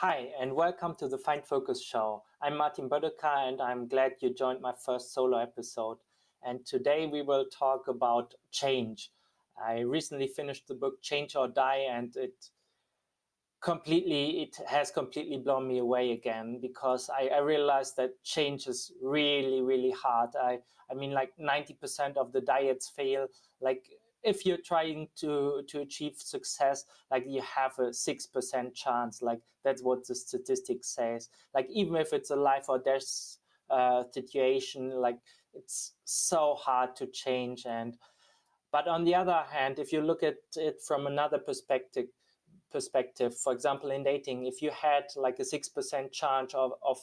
Hi, and welcome to the Find Focus Show. I'm Martin Bödecker, and I'm glad you joined my first solo episode. And today we will talk about change. I recently finished the book Change or Die, and it has completely blown me away again because I realized that change is really hard. I mean, like 90% of the diets fail. Like if you're trying to achieve success, like you have a 6% chance. Like that's what the statistic says. Like even if it's a life or death situation, like it's so hard to change. And but on the other hand, if you look at it from another perspective, for example, in dating, if you had like a 6% chance of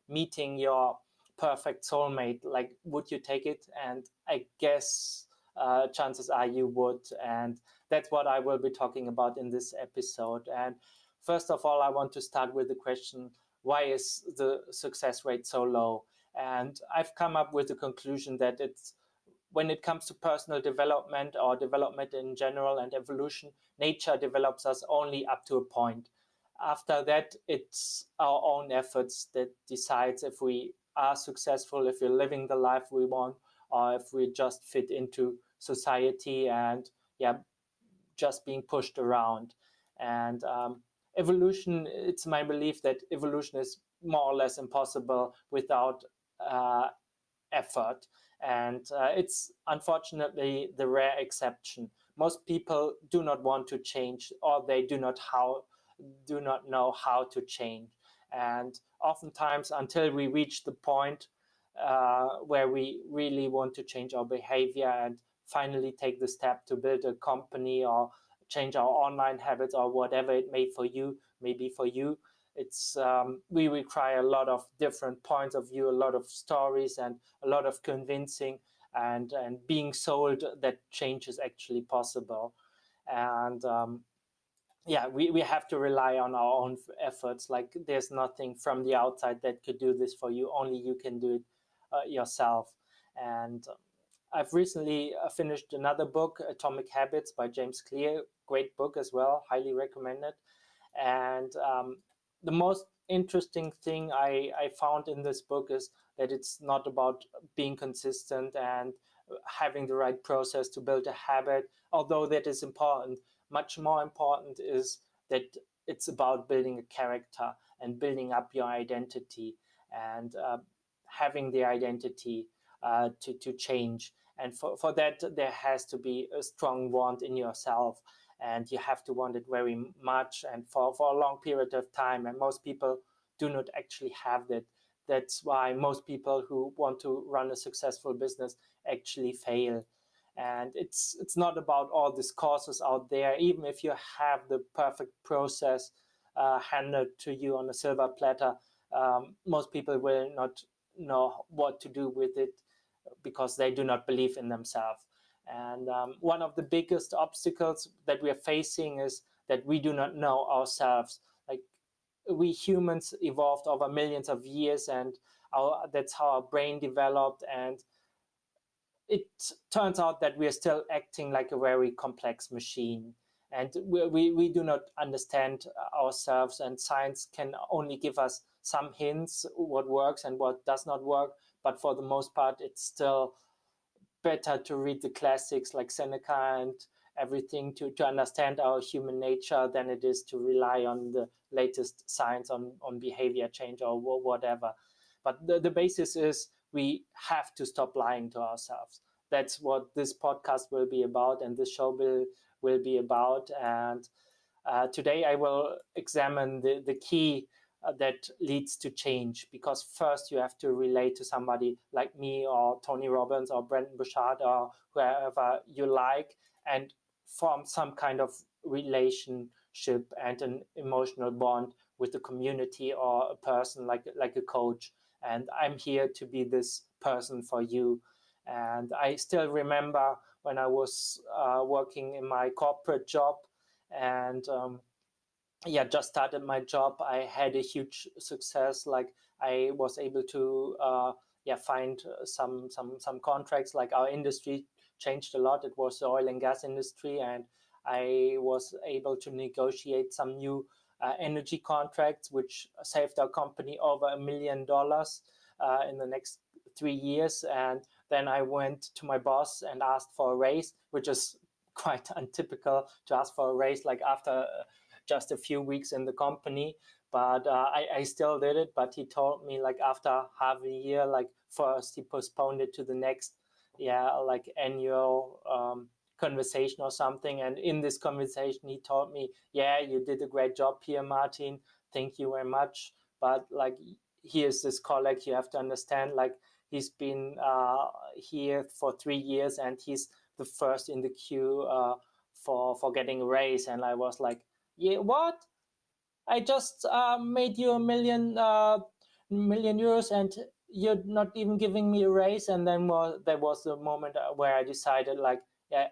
meeting your perfect soulmate, like would you take it? And I guess chances are you would. And that's what I will be talking about in this episode. And first of all, I want to start with the question, why is the success rate so low? And I've come up with the conclusion that it's when it comes to personal development or development in general and evolution, nature develops us only up to a point. After that, it's our own efforts that decides if we are successful, if we're living the life we want, or if we just fit into society and just being pushed around. And evolution, it's my belief that evolution is more or less impossible without uh, effort. And it's unfortunately the rare exception. Most people do not want to change, or they do not know how to change. And oftentimes, until we reach the point where we really want to change our behavior and finally take the step to build a company or change our online habits or whatever it may be for you, it's we require a lot of different points of view, a lot of stories, and a lot of convincing and being sold that change is actually possible. And we have to rely on our own efforts. Like there's nothing from the outside that could do this for you. Only you can do it yourself. And I've recently finished another book, Atomic Habits by James Clear. Great book as well, highly recommended. And the most interesting thing I found in this book is that it's not about being consistent and having the right process to build a habit, although that is important. Much more important is that it's about building a character and building up your identity and having the identity to change. And for that, there has to be a strong want in yourself, and you have to want it very much and for a long period of time. And most people do not actually have that. That's why most people who want to run a successful business actually fail. And it's not about all these courses out there. Even if you have the perfect process handed to you on a silver platter, most people will not know what to do with it because they do not believe in themselves. And one of the biggest obstacles that we are facing is that we do not know ourselves. Like we humans evolved over millions of years, and that's how our brain developed. And it turns out that we are still acting like a very complex machine. And we do not understand ourselves, and science can only give us some hints what works and what does not work. But for the most part, it's still better to read the classics like Seneca and everything to understand our human nature than it is to rely on the latest science on behavior change or whatever. But the basis is we have to stop lying to ourselves. That's what this podcast will be about, and this show will be about. And today I will examine the key that leads to change, because first you have to relate to somebody like me or Tony Robbins or Brendon Burchard or whoever you like, and form some kind of relationship and an emotional bond with the community or a person like a coach. And I'm here to be this person for you. And I still remember when I was working in my corporate job, and just started my job. I had a huge success. Like I was able to find some contracts. Like our industry changed a lot. It was the oil and gas industry, and I was able to negotiate some new energy contracts, which saved our company over $1 million in the next 3 years. And then I went to my boss and asked for a raise, which is quite untypical to ask for a raise like after just a few weeks in the company. But I still did it. But he told me like after half a year, like first he postponed it to the next, like annual conversation or something. And in this conversation, he told me, "Yeah, you did a great job here, Martin. Thank you very much. But like, here's this colleague. You have to understand, like, he's been here for 3 years, and he's the first in the queue for getting a raise." And I was like, "Yeah, what? I just made you a million euros, and you're not even giving me a raise." And then there was the moment where I decided, like, yeah,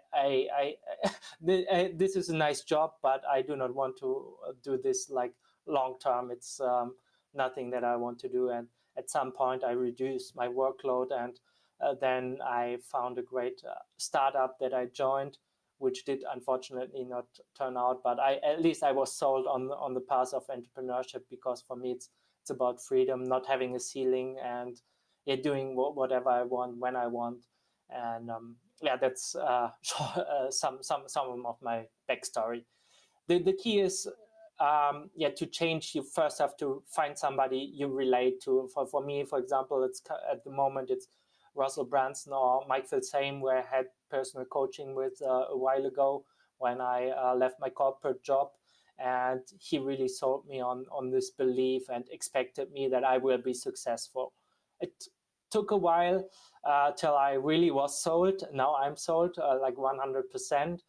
this is a nice job, but I do not want to do this like long term. It's nothing that I want to do. And at some point, I reduced my workload, and then I found a great startup that I joined, which did unfortunately not turn out. But at least I was sold on the path of entrepreneurship, because for me it's about freedom, not having a ceiling, and doing whatever I want when I want. And that's some of my backstory. The key is to change. You first have to find somebody you relate to. For me, for example, it's at the moment it's Russell Branson or Mike Filsame, where I had personal coaching with a while ago when I left my corporate job. And he really sold me on this belief and expected me that I will be successful. It took a while till I really was sold. Now I'm sold like 100%.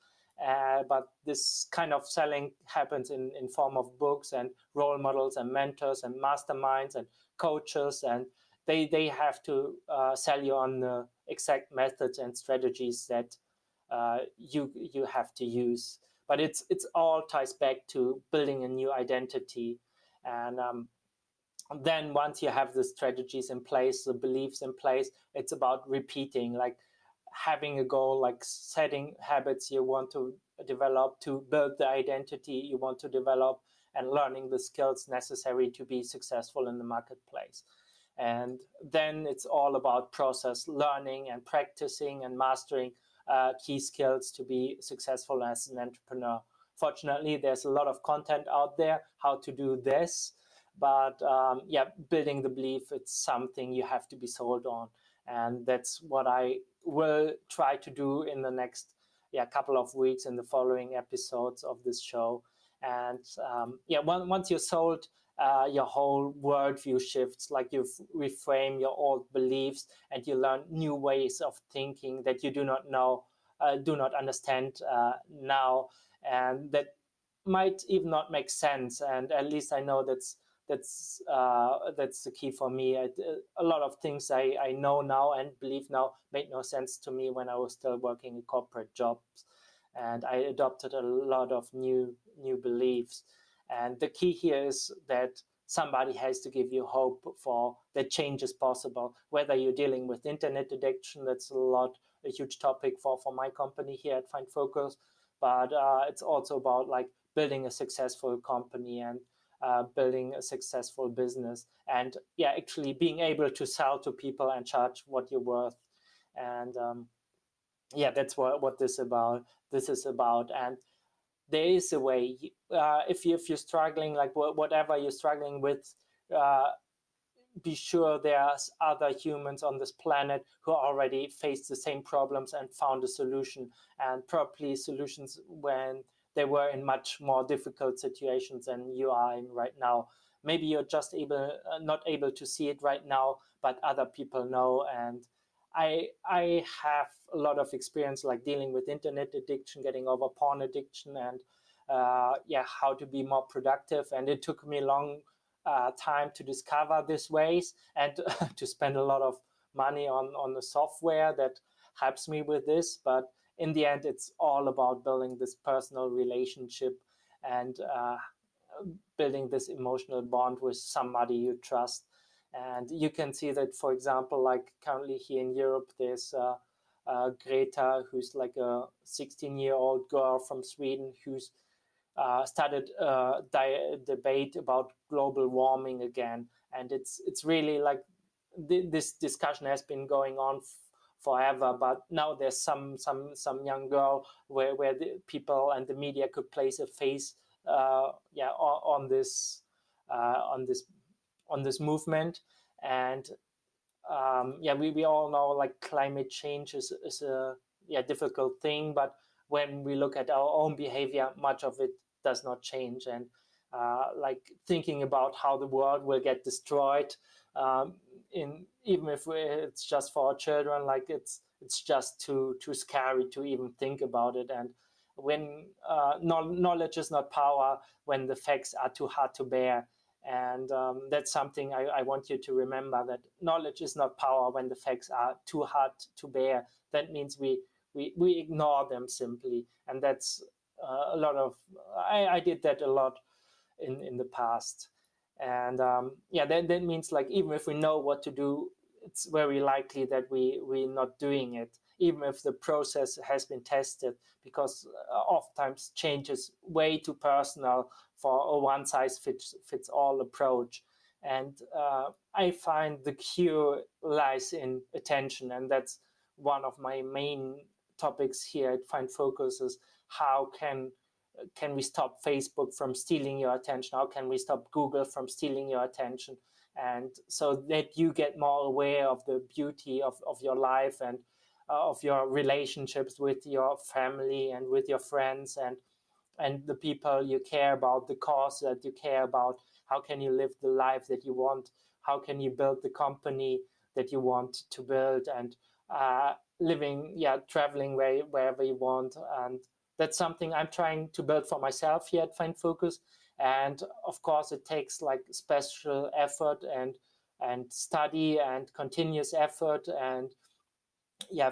But this kind of selling happens in form of books and role models and mentors and masterminds and coaches, and they have to sell you on the exact methods and strategies that you have to use. But it's all ties back to building a new identity. And then once you have the strategies in place, the beliefs in place, it's about repeating, like having a goal, like setting habits you want to develop to build the identity you want to develop, and learning the skills necessary to be successful in the marketplace. And then it's all about process learning and practicing and mastering key skills to be successful as an entrepreneur. Fortunately, there's a lot of content out there how to do this, but building the belief, it's something you have to be sold on. And that's what I will try to do in the next couple of weeks in the following episodes of this show. And once you're sold, your whole worldview shifts. Like you reframe your old beliefs, and you learn new ways of thinking that you do not understand now, and that might even not make sense. And at least I know that's the key for me. A lot of things I know now and believe now made no sense to me when I was still working in corporate jobs, and I adopted a lot of new beliefs. And the key here is that somebody has to give you hope for that change is possible. Whether you're dealing with internet addiction, that's a huge topic for my company here at Find Focus, but it's also about like building a successful company and building a successful business, and actually being able to sell to people and charge what you're worth. And that's what this is about. And there is a way. If you're struggling, like whatever you're struggling with, be sure there's other humans on this planet who already faced the same problems and found a solution, and probably solutions when they were in much more difficult situations than you are in right now. Maybe you're just not able to see it right now, but other people know. And I have a lot of experience like dealing with internet addiction, getting over porn addiction, and how to be more productive. And it took me a long time to discover these ways, and to spend a lot of money on the software that helps me with this. But in the end, it's all about building this personal relationship and building this emotional bond with somebody you trust. And you can see that, for example, like currently here in Europe, there's Greta, who's like a 16-year-old girl from Sweden, who's started a debate about global warming again, and it's really like this discussion has been going on forever, but now there's some young girl where the people and the media could place a face on this on this on this movement. And we all know like climate change is a difficult thing, but when we look at our own behavior, much of it does not change. And like thinking about how the world will get destroyed, in even if it's just for our children, like it's just too scary to even think about it. And when knowledge is not power, when the facts are too hard to bear. And that's something I want you to remember, that knowledge is not power when the facts are too hard to bear. That means we ignore them simply. And that's a lot of, I did that a lot in the past. And that means like even if we know what to do, it's very likely that we're not doing it, even if the process has been tested, because oftentimes change is way too personal for a one size fits all approach. And I find the cure lies in attention, and that's one of my main topics here at Find Focus is how can we stop Facebook from stealing your attention? How can we stop Google from stealing your attention? And so that you get more aware of the beauty of your life and of your relationships with your family and with your friends and the people you care about, the cause that you care about. How can you live the life that you want? How can you build the company that you want to build? And traveling wherever you want. And that's something I'm trying to build for myself here at Find Focus. And of course, it takes like special effort and study and continuous effort and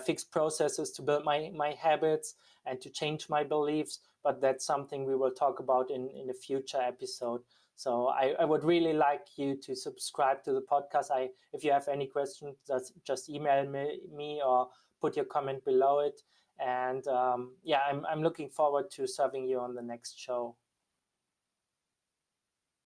fixed processes to build my habits and to change my beliefs. But that's something we will talk about in a future episode. So I would really like you to subscribe to the podcast. If you have any questions, just email me or put your comment below it. And I'm looking forward to serving you on the next show.